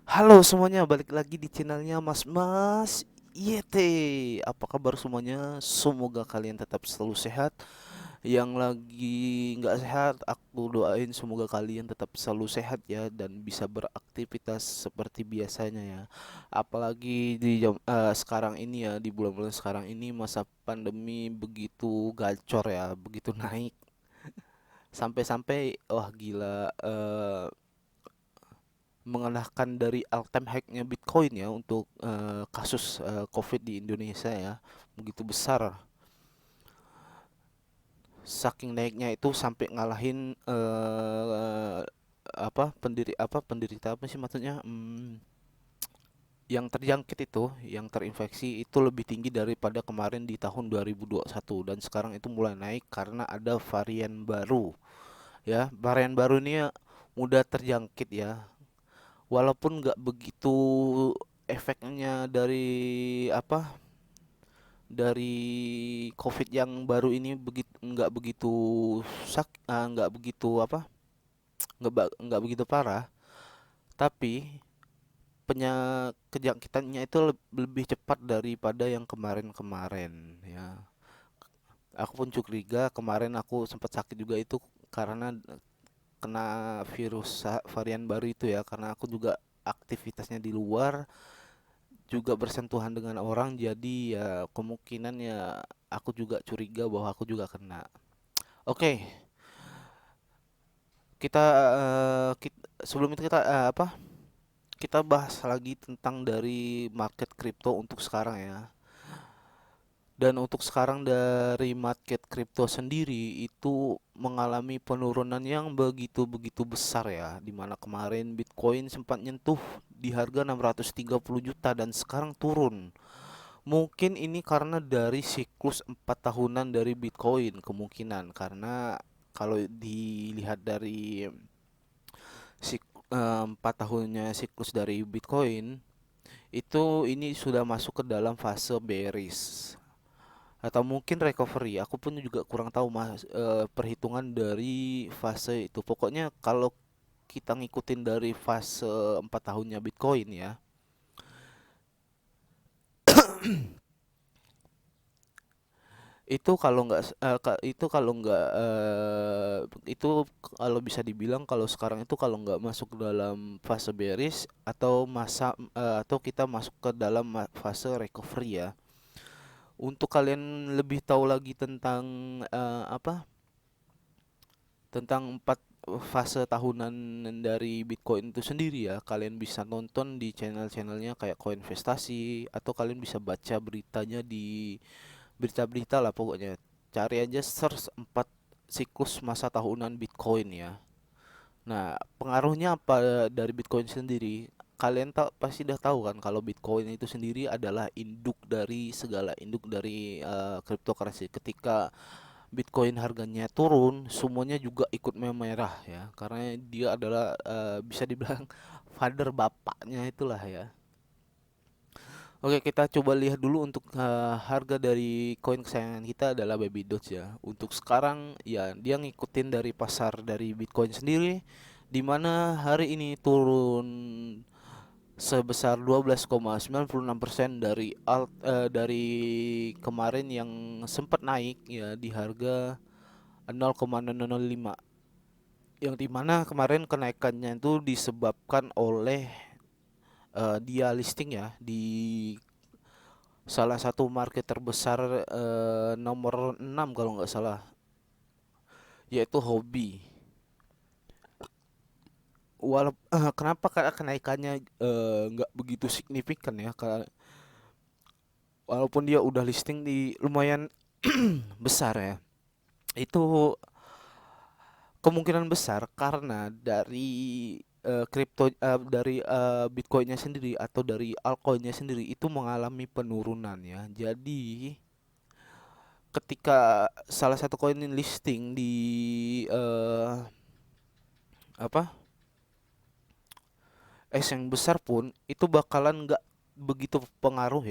Halo semuanya, balik lagi di channelnya Mas YT. Apa kabar semuanya? Semoga kalian tetap selalu sehat. Yang lagi nggak sehat, aku doain semoga kalian tetap selalu sehat ya dan bisa beraktivitas seperti biasanya ya. Apalagi di sekarang ini ya, di bulan-bulan sekarang ini masa pandemi begitu gacor ya, begitu naik. Sampai-sampai wah gila, mengalahkan dari all time high-nya Bitcoin ya untuk kasus COVID di Indonesia ya, begitu besar. Saking naiknya itu sampai ngalahin penderita apa sih maksudnya, yang terjangkit itu, yang terinfeksi itu lebih tinggi daripada kemarin di tahun 2021, dan sekarang itu mulai naik karena ada varian baru ya. Varian baru ini ya mudah terjangkit ya, walaupun nggak begitu efeknya dari COVID yang baru ini, nggak begitu nggak begitu nggak begitu parah, tapi kejangkitannya itu lebih cepat daripada yang kemarin-kemarin ya. Aku pun curiga kemarin aku sempat sakit juga itu karena kena varian baru itu ya, karena aku juga aktivitasnya di luar, juga bersentuhan dengan orang, jadi ya kemungkinan ya aku juga curiga bahwa aku juga kena. Oke, sebelum itu kita bahas lagi tentang dari market kripto untuk sekarang ya. Dan untuk sekarang dari market kripto sendiri itu mengalami penurunan yang begitu-begitu besar ya, dimana kemarin Bitcoin sempat nyentuh di harga 630 juta dan sekarang turun. Mungkin ini karena dari siklus 4 tahunan dari Bitcoin, kemungkinan karena kalau dilihat dari 4 tahunnya siklus dari Bitcoin itu, ini sudah masuk ke dalam fase bearish atau mungkin recovery. Aku pun juga kurang tahu perhitungan dari fase itu. Pokoknya kalau kita ngikutin dari fase 4 tahunnya Bitcoin ya, itu kalau nggak itu kalau bisa dibilang kalau sekarang itu kalau nggak masuk ke dalam fase bearish atau kita masuk ke dalam fase recovery ya. Untuk kalian lebih tahu lagi tentang eh, apa tentang empat fase tahunan dari Bitcoin itu sendiri ya, kalian bisa nonton di channel-channelnya kayak Koinvestasi, atau kalian bisa baca beritanya di berita-berita lah pokoknya. Cari aja search 4 siklus masa tahunan Bitcoin ya. Nah, pengaruhnya apa dari Bitcoin sendiri? Kalian pasti udah tahu kan kalau Bitcoin itu sendiri adalah induk dari cryptocurrency. Ketika Bitcoin harganya turun, semuanya juga ikut memerah ya, karena dia adalah bisa dibilang father, bapaknya itulah ya. Oke, kita coba lihat dulu untuk harga dari koin kesayangan kita adalah Baby Doge ya. Untuk sekarang ya dia ngikutin dari pasar dari Bitcoin sendiri, di mana hari ini turun sebesar 12,96% dari kemarin yang sempat naik ya di harga 0,005, yang dimana kemarin kenaikannya itu disebabkan oleh dia listing ya di salah satu market terbesar, nomor 6 kalau nggak salah, yaitu Hobi. Kenapa kenaikannya nggak begitu signifikan ya, walaupun dia udah listing di lumayan besar ya, itu kemungkinan besar karena dari Bitcoinnya sendiri atau dari altcoinnya sendiri itu mengalami penurunan ya. Jadi ketika salah satu koin listing di eh, apa yang besar pun itu bakalan nggak begitu pengaruh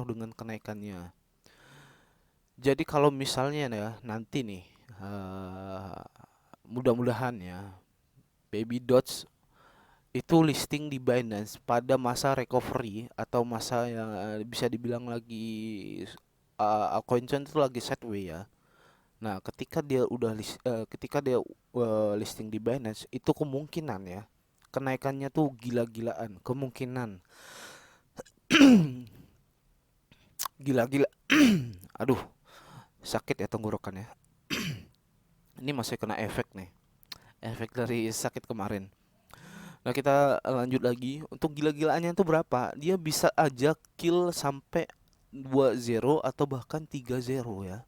dengan kenaikannya. Jadi kalau misalnya ya nanti nih, mudah-mudahan ya Baby Dots itu listing di Binance pada masa recovery atau masa yang bisa dibilang lagi altcoin itu lagi sideways ya. Nah, ketika dia listing di Binance itu kemungkinan ya kenaikannya tuh gila-gilaan, kemungkinan gila-gila. Aduh, sakit ya tenggorokannya. Ini masih kena efek nih. Efek dari sakit kemarin. Nah, kita lanjut lagi. Untuk gila-gilaannya itu berapa? Dia bisa aja kill sampai 2-0 atau bahkan 3-0 ya.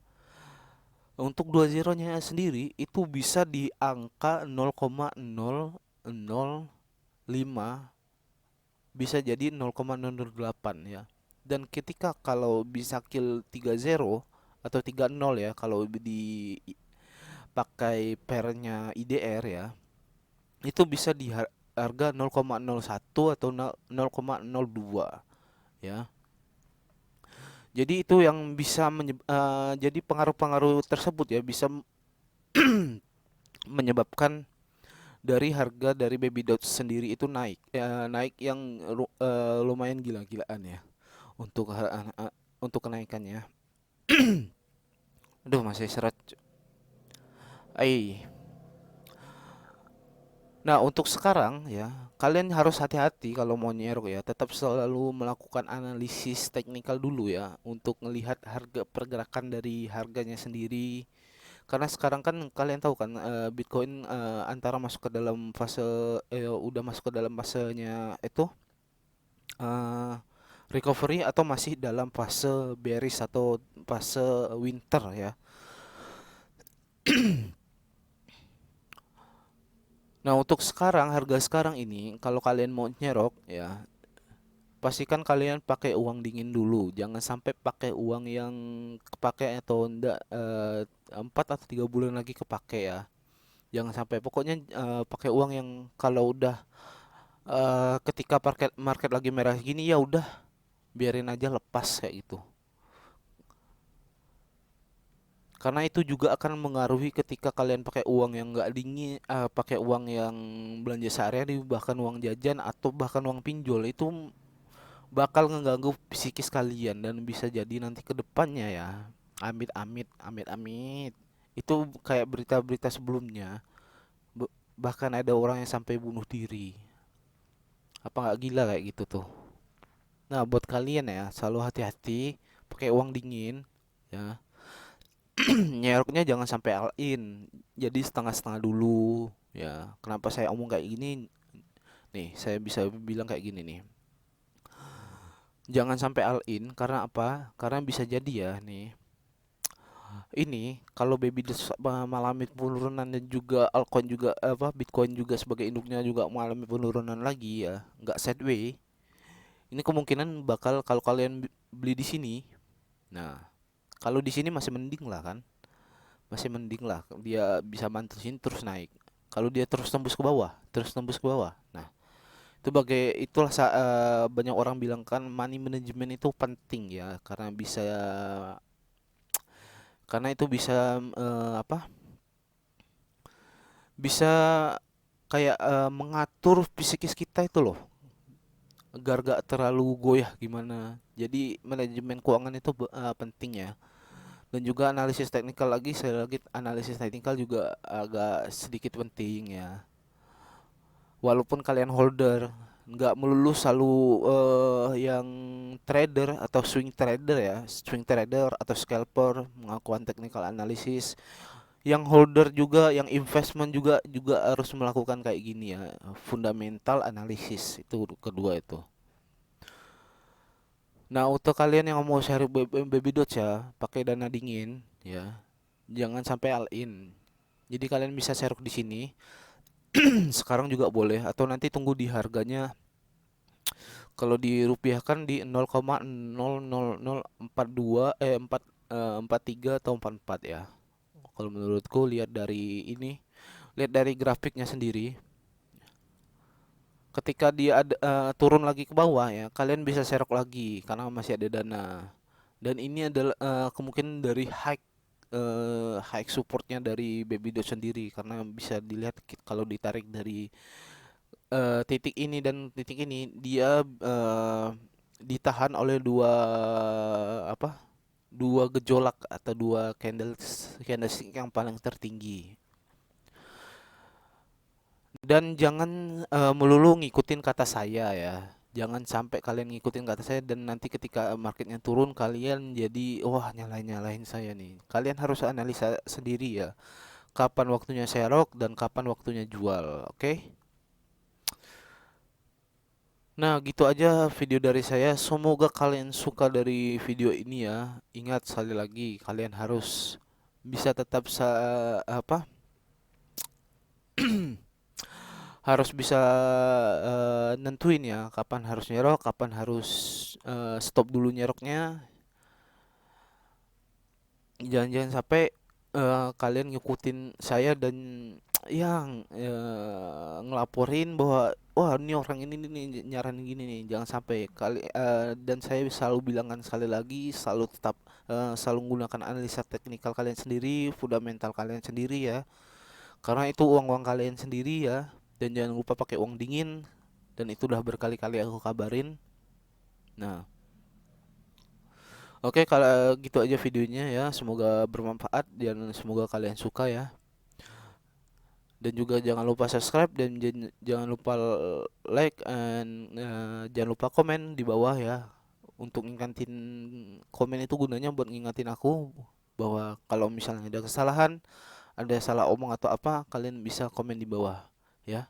Untuk 2-0-nya sendiri itu bisa di angka 0,0005, bisa jadi 0,008 ya. Dan ketika kalau bisa kill 3-0 atau 3-0 ya, kalau dipakai pairnya IDR ya, itu bisa di harga 0,01 atau 0,02 ya. Jadi itu yang bisa jadi pengaruh-pengaruh tersebut ya bisa menyebabkan dari harga dari Baby Dots sendiri itu naik ya, naik yang lumayan gila-gilaan ya untuk untuk kenaikannya. Aduh, masih seret. Ai. Nah, untuk sekarang ya, kalian harus hati-hati kalau mau nyerok ya. Tetap selalu melakukan analisis teknikal dulu ya untuk melihat harga pergerakan dari harganya sendiri. Karena sekarang kan kalian tahu kan Bitcoin antara masuk ke dalam fase udah masuk ke dalam fasenya itu eh, recovery atau masih dalam fase bearish atau fase winter ya. Nah, untuk sekarang harga sekarang ini kalau kalian mau nyerok ya, pastikan kalian pakai uang dingin dulu. Jangan sampai pakai uang yang kepake atau enggak 4 atau 3 bulan lagi kepake ya. Jangan sampai, pokoknya pakai uang yang kalau udah ketika market market lagi merah gini ya udah biarin aja lepas kayak gitu. Karena itu juga akan mengaruhi ketika kalian pakai uang yang enggak dingin, pakai uang yang belanja sehari-hari, bahkan uang jajan atau bahkan uang pinjol, itu bakal ngeganggu psikis kalian dan bisa jadi nanti ke depannya ya. Amit amit, amit amit. Itu kayak berita-berita sebelumnya, bahkan ada orang yang sampai bunuh diri. Apa nggak gila kayak gitu tuh? Nah, buat kalian ya, selalu hati-hati pakai uang dingin ya. Nyeroknya jangan sampai all in. Jadi setengah-setengah dulu ya. Kenapa saya omong kayak gini? Nih, saya bisa bilang kayak gini nih. Jangan sampai all in karena apa? Karena bisa jadi ya nih. Ini kalau mengalami penurunan dan juga altcoin juga apa Bitcoin juga sebagai induknya juga mengalami penurunan lagi ya, nggak sideways. Ini kemungkinan bakal kalau kalian beli di sini. Nah, kalau di sini masih mending lah kan, masih mending lah dia bisa mantusin terus naik. Kalau dia terus tembus ke bawah, terus tembus ke bawah. Nah, itulah banyak orang bilang kan money management itu penting ya karena itu bisa apa? Bisa kayak mengatur psikis kita itu loh agar gak terlalu goyah gimana. Jadi manajemen keuangan itu penting ya. Dan juga analisis teknikal lagi, saya lagi analisis teknikal juga agak sedikit penting ya. Walaupun kalian holder, nggak melulu selalu yang trader atau swing trader ya, swing trader atau scalper melakukan technical analysis. Yang holder juga, yang investment juga harus melakukan kayak gini ya, fundamental analysis itu kedua itu. Nah, untuk kalian yang mau share baby dots ya, pakai dana dingin ya. Jangan sampai all in. Jadi kalian bisa share di sini. Sekarang juga boleh atau nanti tunggu di harganya kalau dirupiahkan di 0,00042 43 atau 44 ya. Kalau menurutku lihat dari grafiknya sendiri. Ketika dia turun lagi ke bawah ya, kalian bisa serok lagi karena masih ada dana. Dan ini adalah kemungkinan dari high supportnya dari Baby Doge sendiri karena bisa dilihat kalau ditarik dari titik ini dan titik ini dia ditahan oleh dua apa? Dua gejolak atau dua candlestick yang paling tertinggi. Dan jangan melulu ngikutin kata saya ya. Jangan sampai kalian ngikutin kata saya dan nanti ketika marketnya turun kalian jadi wah nyalain-nyalain saya nih. Kalian harus analisa sendiri ya. Kapan waktunya serok dan kapan waktunya jual, oke? Nah, gitu aja video dari saya. Semoga kalian suka dari video ini ya. Ingat sekali lagi, kalian harus bisa tetap apa? Harus bisa nentuin ya kapan harus nyerok, kapan harus stop dulu nyeroknya. Jangan-jangan sampai kalian ngikutin saya dan yang ngelaporin bahwa wah ini orang ini nih nyaran gini nih. Jangan sampai dan saya selalu bilangkan sekali lagi selalu tetap selalu menggunakan analisa teknikal kalian sendiri, fundamental kalian sendiri ya. Karena itu uang-uang kalian sendiri ya. Dan jangan lupa pakai uang dingin dan itu udah berkali-kali aku kabarin. Nah, oke, kalau gitu aja videonya ya. Semoga bermanfaat dan semoga kalian suka ya. Dan juga jangan lupa subscribe dan jangan lupa like and jangan lupa komen di bawah ya. Untuk ngingetin, komen itu gunanya buat ngingetin aku bahwa kalau misalnya ada kesalahan, ada salah omong atau apa, kalian bisa komen di bawah ya.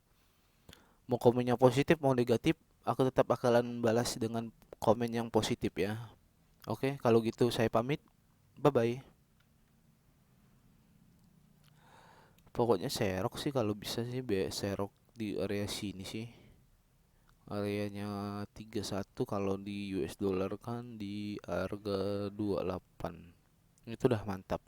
Mau komennya positif mau negatif, aku tetap akan balas dengan komen yang positif ya. Oke, kalau gitu saya pamit. Bye bye. Pokoknya serok sih kalau bisa sih serok di area sini sih. Areanya 31 kalau di US dollar kan di harga 28. Itu udah mantap.